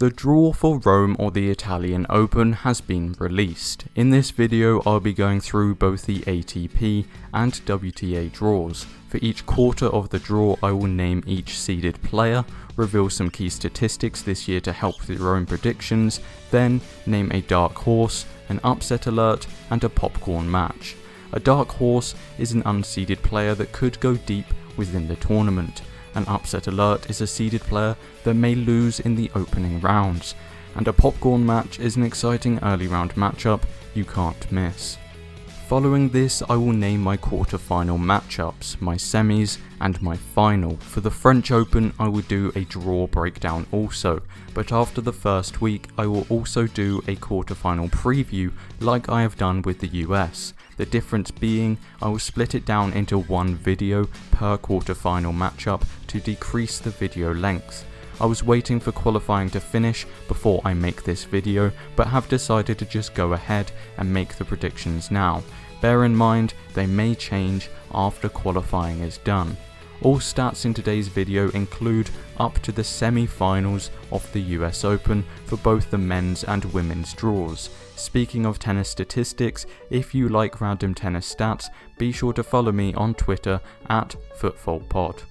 The draw for Rome or the Italian Open has been released. In this video I'll be going through both the ATP and WTA draws. For each quarter of the draw I will name each seeded player, reveal some key statistics this year to help with your own predictions, then name a dark horse, an upset alert and a popcorn match. A dark horse is an unseeded player that could go deep within the tournament. An upset alert is a seeded player that may lose in the opening rounds, and a popcorn match is an exciting early round matchup you can't miss. Following this I will name my quarter-final matchups, my semis and my final. For the French Open I will do a draw breakdown also, but after the first week I will also do a quarter-final preview like I have done with the US. The difference being I will split it down into one video per quarter-final matchup to decrease the video length. I was waiting for qualifying to finish before I make this video, but have decided to just go ahead and make the predictions now. Bear in mind they may change after qualifying is done. All stats in today's video include up to the semi-finals of the US Open for both the men's and women's draws. Speaking of tennis statistics, if you like random tennis stats, be sure to follow me on Twitter at FootballPod.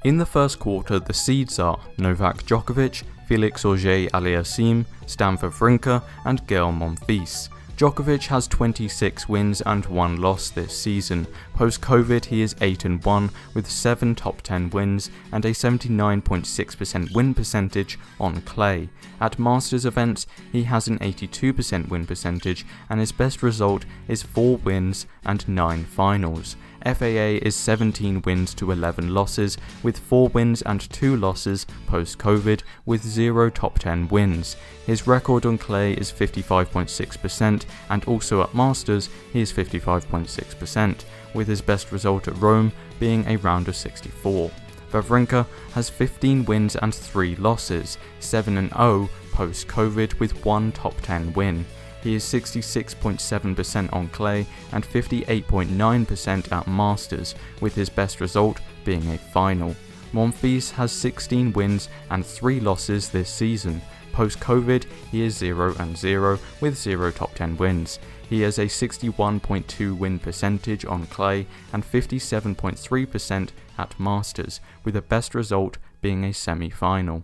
In the first quarter, the seeds are Novak Djokovic, Felix Auger-Aliassime, Stan Wawrinka and Gael Monfils. Djokovic has 26 wins and 1 loss this season. Post-Covid he is 8-1 with 7 top 10 wins and a 79.6% win percentage on clay. At Masters events he has an 82% win percentage and his best result is 4 wins and 9 finals. FAA is 17 wins to 11 losses with 4 wins and 2 losses post-Covid with 0 top 10 wins. His record on clay is 55.6% and also at Masters he is 55.6%, with his best result at Rome being a round of 64. Wawrinka has 15 wins and 3 losses, 7-0 post-Covid with 1 top 10 win. He is 66.7% on clay and 58.9% at Masters, with his best result being a final. Monfils has 16 wins and 3 losses this season. Post-Covid, he is 0-0 with 0 top 10 wins. He has a 61.2 win percentage on clay and 57.3% at Masters, with the best result being a semi-final.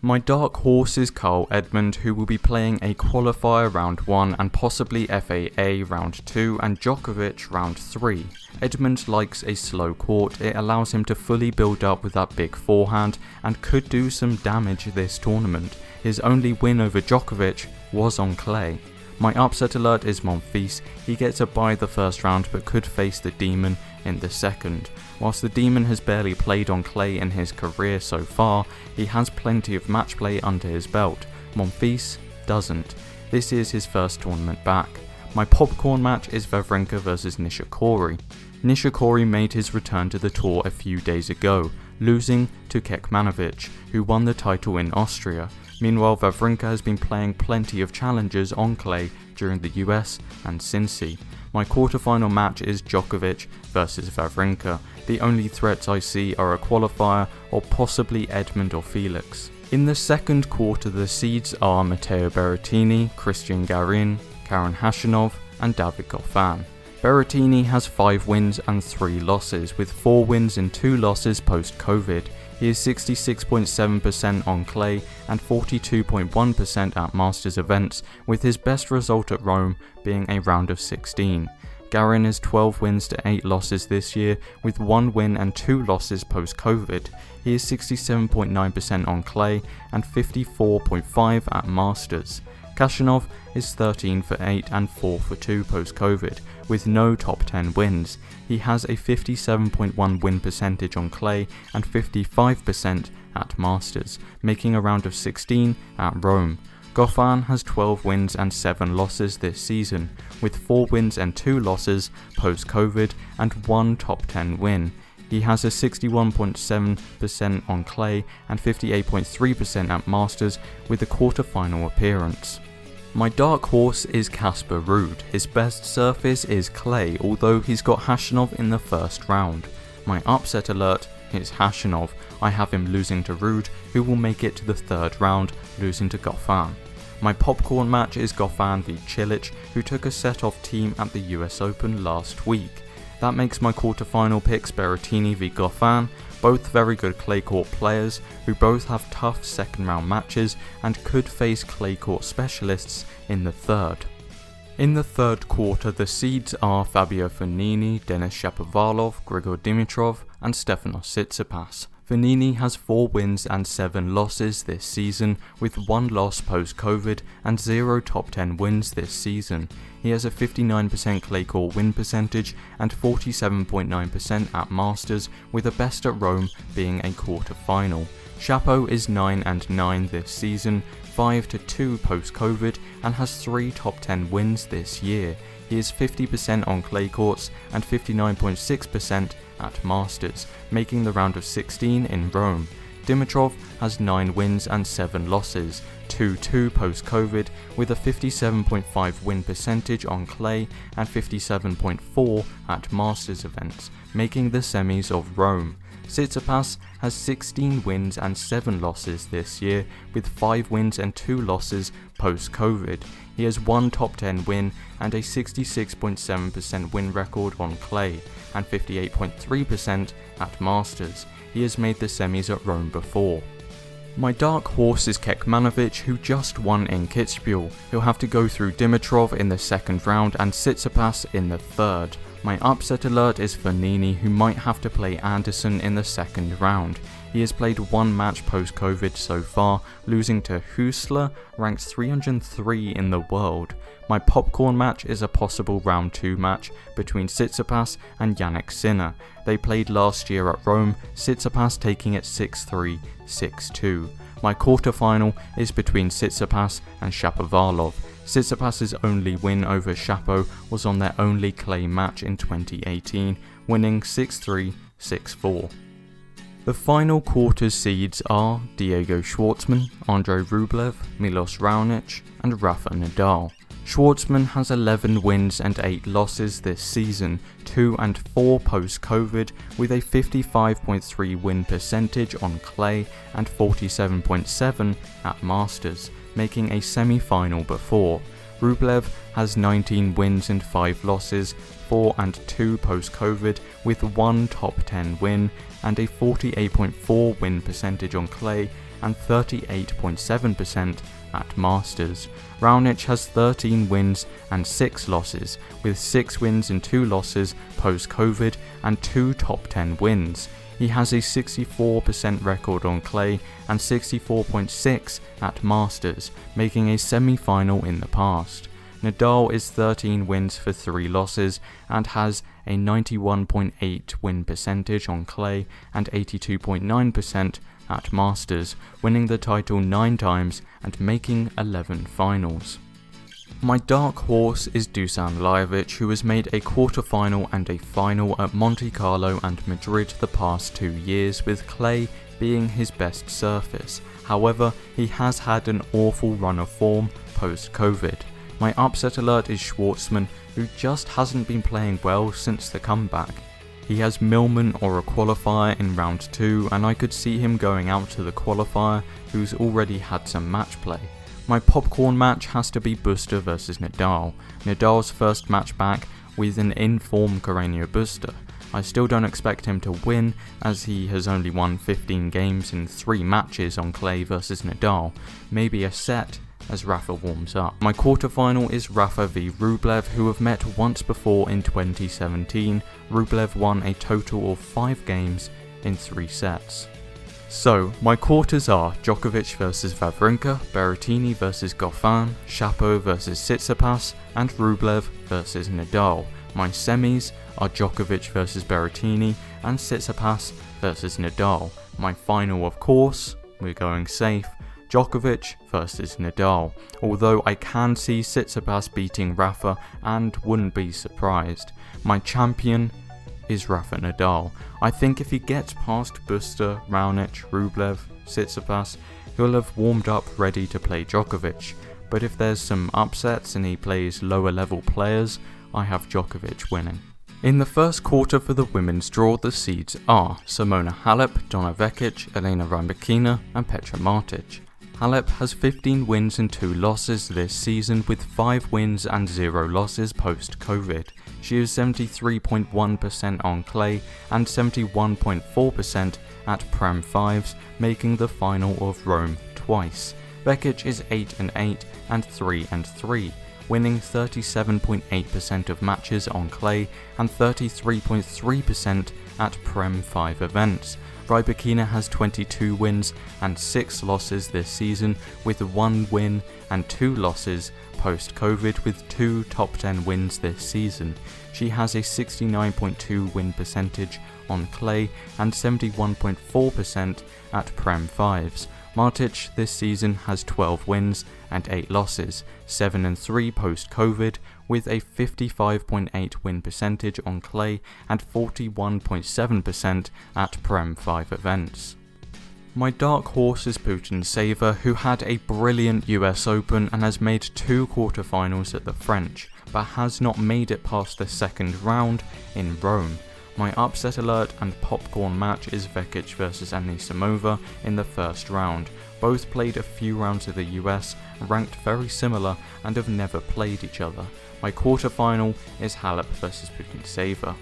My dark horse is Kyle Edmund, who will be playing a qualifier round 1 and possibly FAA round 2 and Djokovic round 3. Edmund likes a slow court, it allows him to fully build up with that big forehand and could do some damage this tournament. His only win over Djokovic was on clay. My upset alert is Monfils. He gets a bye the first round but could face the Demon in the second. Whilst the Demon has barely played on clay in his career so far, he has plenty of match play under his belt. Monfils doesn't. This is his first tournament back. My popcorn match is Wawrinka vs Nishikori. Nishikori made his return to the tour a few days ago, losing to Kekmanovic, who won the title in Austria. Meanwhile, Wawrinka has been playing plenty of challenges on clay during the US and Cincy. My quarterfinal match is Djokovic vs Wawrinka. The only threats I see are a qualifier or possibly Edmund or Felix. In the second quarter the seeds are Matteo Berrettini, Cristian Garin, Karen Khachanov and David Goffin. Berrettini has 5 wins and 3 losses, with 4 wins and 2 losses post-Covid. He is 66.7% on clay and 42.1% at Masters events, with his best result at Rome being a round of 16. Garin has 12 wins to 8 losses this year, with 1 win and 2 losses post-Covid. He is 67.9% on clay and 54.5% at Masters. Khachanov is 13 for 8 and 4 for 2 post-Covid, with no top 10 wins. He has a 57.1 win percentage on clay and 55% at Masters, making a round of 16 at Rome. Goffin has 12 wins and 7 losses this season, with 4 wins and 2 losses post-Covid and 1 top 10 win. He has a 61.7% on clay and 58.3% at Masters, with a quarter-final appearance. My dark horse is Casper Ruud. His best surface is clay, although he's got Khachanov in the first round. My upset alert is Khachanov. I have him losing to Ruud, who will make it to the third round, losing to Goffin. My popcorn match is Goffin v Cilic, who took a set off Thiem at the US Open last week. That makes my quarterfinal picks Berrettini v Goffin, both very good clay court players who both have tough second round matches and could face clay court specialists in the third. In the third quarter, the seeds are Fabio Fognini, Denis Shapovalov, Grigor Dimitrov and Stefanos Tsitsipas. Fognini has 4 wins and 7 losses this season, with 1 loss post-COVID and 0 top 10 wins this season. He has a 59% clay court win percentage and 47.9% at Masters, with a best at Rome being a quarter-final. Shapo is 9-9 this season, 5-2 post-COVID and has 3 top 10 wins this year. He is 50% on clay courts and 59.6% at Masters, making the round of 16 in Rome. Dimitrov has 9 wins and 7 losses, 2-2 post-COVID, with a 57.5 win percentage on clay and 57.4 at Masters events, making the semis of Rome. Tsitsipas has 16 wins and 7 losses this year, with 5 wins and 2 losses post-COVID. He has 1 top 10 win and a 66.7% win record on clay, and 58.3% at Masters. He has made the semis at Rome before. My dark horse is Kekmanovic, who just won in Kitzbühel. He'll have to go through Dimitrov in the second round and Tsitsipas in the third. My upset alert is Fognini, who might have to play Anderson in the second round. He has played 1 match post-COVID so far, losing to Hüsler, ranked 303 in the world. My popcorn match is a possible round 2 match between Tsitsipas and Jannik Sinner. They played last year at Rome, Tsitsipas taking it 6-3, 6-2. My quarterfinal is between Tsitsipas and Shapovalov. Tsitsipas's only win over Shapo was on their only clay match in 2018, winning 6-3, 6-4. The final quarter seeds are Diego Schwartzman, Andrei Rublev, Milos Raonic and Rafa Nadal. Schwartzman has 11 wins and 8 losses this season, 2 and 4 post-COVID, with a 55.3 win percentage on clay and 47.7 at Masters, making a semi-final before. Rublev has 19 wins and 5 losses, 4 and 2 post-COVID, with 1 top 10 win and a 48.4 win percentage on clay and 38.7% at Masters. Raonic has 13 wins and 6 losses, with 6 wins and 2 losses post-COVID and 2 top 10 wins. He has a 64% record on clay and 64.6 at Masters, making a semi-final in the past. Nadal is 13 wins for 3 losses and has a 91.8 win percentage on clay and 82.9% at Masters, winning the title 9 times and making 11 finals. My dark horse is Dusan Lajovic, who has made a quarter-final and a final at Monte Carlo and Madrid the past 2 years, with clay being his best surface. However, he has had an awful run of form post-COVID. My upset alert is Schwartzman, who just hasn't been playing well since the comeback. He has Millman or a qualifier in round 2, and I could see him going out to the qualifier, who's already had some match play. My popcorn match has to be Buster versus Nadal. Nadal's first match back with an in-form Carreño Buster. I still don't expect him to win, as he has only won 15 games in 3 matches on clay versus Nadal. Maybe a set as Rafa warms up. My quarterfinal is Rafa v Rublev, who have met once before in 2017. Rublev won a total of 5 games in 3 sets. So, my quarters are Djokovic versus Wawrinka, Berrettini versus Goffin, Shapo versus Tsitsipas, and Rublev versus Nadal. My semis are Djokovic versus Berrettini and Tsitsipas versus Nadal. My final, of course, we're going safe, Djokovic versus Nadal, although I can see Tsitsipas beating Rafa and wouldn't be surprised. My champion is Rafa Nadal. I think if he gets past Buster, Raonic, Rublev, Tsitsipas, he'll have warmed up ready to play Djokovic, but if there's some upsets and he plays lower level players, I have Djokovic winning. In the first quarter for the women's draw, the seeds are Simona Halep, Donna Vekic, Elena Rybakina and Petra Martic. Halep has 15 wins and 2 losses this season with 5 wins and 0 losses post-Covid. She is 73.1% on clay and 71.4% at Prem 5s, making the final of Rome twice. Vekic is 8-8 and 3-3. Winning 37.8% of matches on clay and 33.3% at Prem 5 events. Rybakina has 22 wins and 6 losses this season with 1 win and 2 losses post-Covid with 2 top 10 wins this season. She has a 69.2 win percentage on clay and 71.4% at Prem 5s. Martic this season has 12 wins and 8 losses, 7-3 post-Covid with a 55.8 win percentage on clay and 41.7% at Prem 5 events. My dark horse is Putintseva, who had a brilliant US Open and has made 2 quarterfinals at the French, but has not made it past the second round in Rome. My upset alert and popcorn match is Vekic vs Anisimova in the first round. Both played a few rounds of the US, ranked very similar and have never played each other. My quarterfinal is Halep vs Putintseva.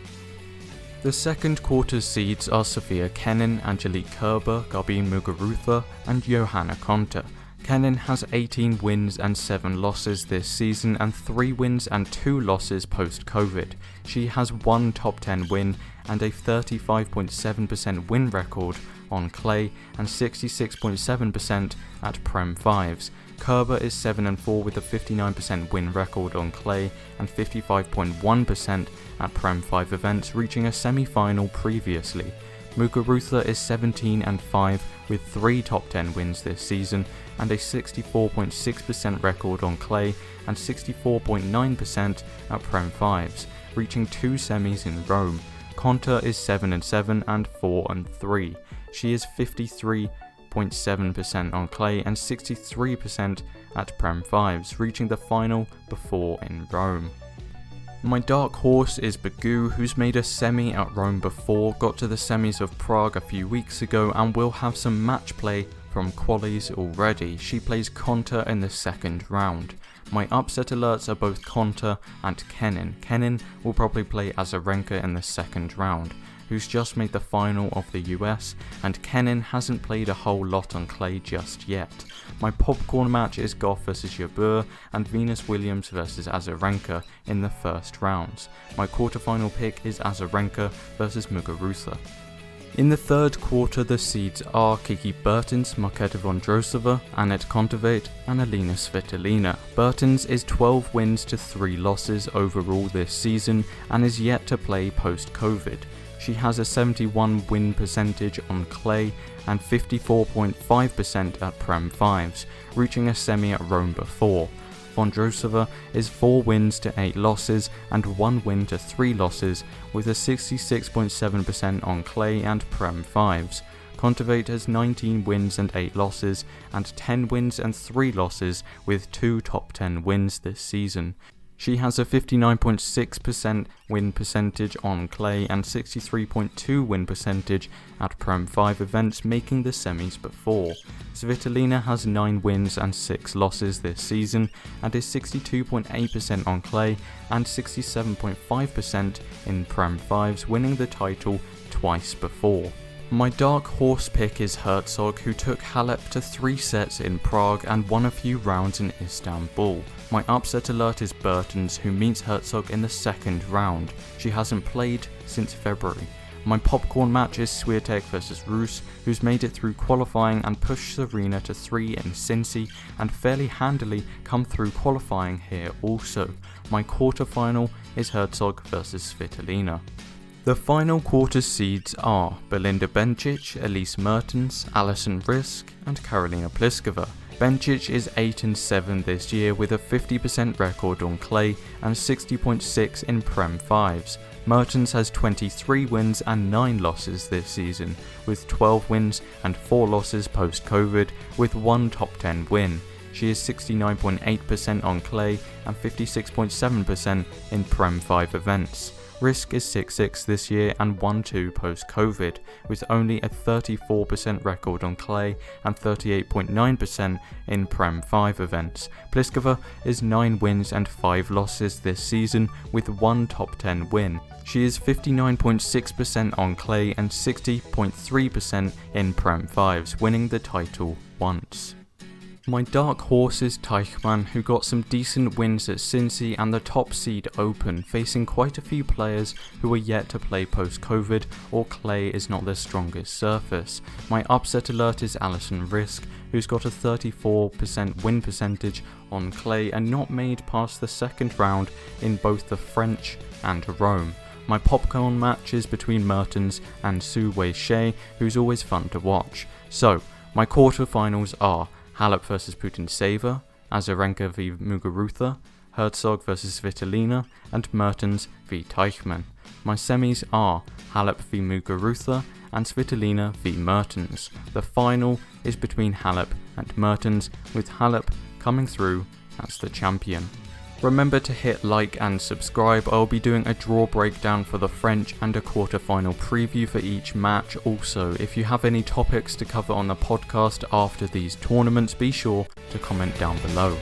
The second quarter seeds are Sofia Kenin, Angelique Kerber, Garbine Muguruza and Johanna Konta. Kenin has 18 wins and 7 losses this season and 3 wins and 2 losses post-Covid. She has 1 top 10 win and a 35.7% win record on clay and 66.7% at Prem 5s. Kerber is 7-4 with a 59% win record on clay and 55.1% at Prem 5 events, reaching a semi-final previously. Muguruza is 17-5 with 3 top 10 wins this season and a 64.6% record on clay and 64.9% at Prem 5s, reaching 2 semis in Rome. Konta is 7-7 and 4-3. She is 53.7% on clay and 63% at Prem 5s, reaching the final before in Rome. My dark horse is Begu, who's made a semi at Rome before, got to the semis of Prague a few weeks ago and will have some match play from qualies already. She plays Konta in the second round. My upset alerts are both Konta and Kenin. Kenin will probably play Azarenka in the second round, who's just made the final of the US, and Kenin hasn't played a whole lot on clay just yet. My popcorn match is Goff vs Jabeur and Venus Williams vs Azarenka in the first rounds. My quarterfinal pick is Azarenka vs Muguruza. In the third quarter, the seeds are Kiki Bertens, Marketa Vondrousova, Anett Kontaveit and Alina Svitolina. Bertens is 12 wins to 3 losses overall this season and is yet to play post-Covid. She has a 71 win percentage on clay and 54.5% at Prem 5s, reaching a semi at Rome before. Vondrousova is 4 wins to 8 losses and 1 win to 3 losses with a 66.7% on clay and Prem 5s. Kontaveit has 19 wins and 8 losses and 10 wins and 3 losses with 2 top 10 wins this season. She has a 59.6% win percentage on clay and 63.2 win percentage at Prem 5 events, making the semis before. Svitolina has 9 wins and 6 losses this season and is 62.8% on clay and 67.5% in Prem 5s, winning the title twice before. My dark horse pick is Herzog, who took Halep to 3 sets in Prague and won a few rounds in Istanbul. My upset alert is Bertens, who meets Herzog in the second round. She hasn't played since February. My popcorn match is Swiatek vs Rus, who's made it through qualifying and pushed Serena to 3 in Cincy and fairly handily come through qualifying here also. My quarterfinal is Herzog vs Svitolina. The final quarter seeds are Belinda Bencic, Elise Mertens, Alison Risk and Karolina Pliskova. Bencic is 8-7 this year with a 50% record on clay and 60.6 in Prem 5s. Mertens has 23 wins and 9 losses this season, with 12 wins and 4 losses post-Covid with 1 top 10 win. She is 69.8% on clay and 56.7% in Prem 5 events. Risk is 6-6 this year and 1-2 post-Covid, with only a 34% record on clay and 38.9% in Prem 5 events. Pliskova is 9 wins and 5 losses this season, with 1 top 10 win. She is 59.6% on clay and 60.3% in Prem 5s, winning the title once. My dark horse is Thiem, who got some decent wins at Cincy and the Top Seed Open, facing quite a few players who are yet to play post-Covid or clay is not their strongest surface. My upset alert is Alison Risk, who's got a 34% win percentage on clay and not made past the second round in both the French and Rome. My popcorn match is between Mertens and Su Wei-Shea, who's always fun to watch. So, my quarterfinals are Halep vs Putintseva, Azarenka v Muguruza, Herzog vs Svitolina, and Mertens v Thiem. My semis are Halep v Muguruza and Svitolina v Mertens. The final is between Halep and Mertens, with Halep coming through as the champion. Remember to hit like and subscribe. I'll be doing a draw breakdown for the French and a quarterfinal preview for each match. Also, if you have any topics to cover on the podcast after these tournaments, be sure to comment down below.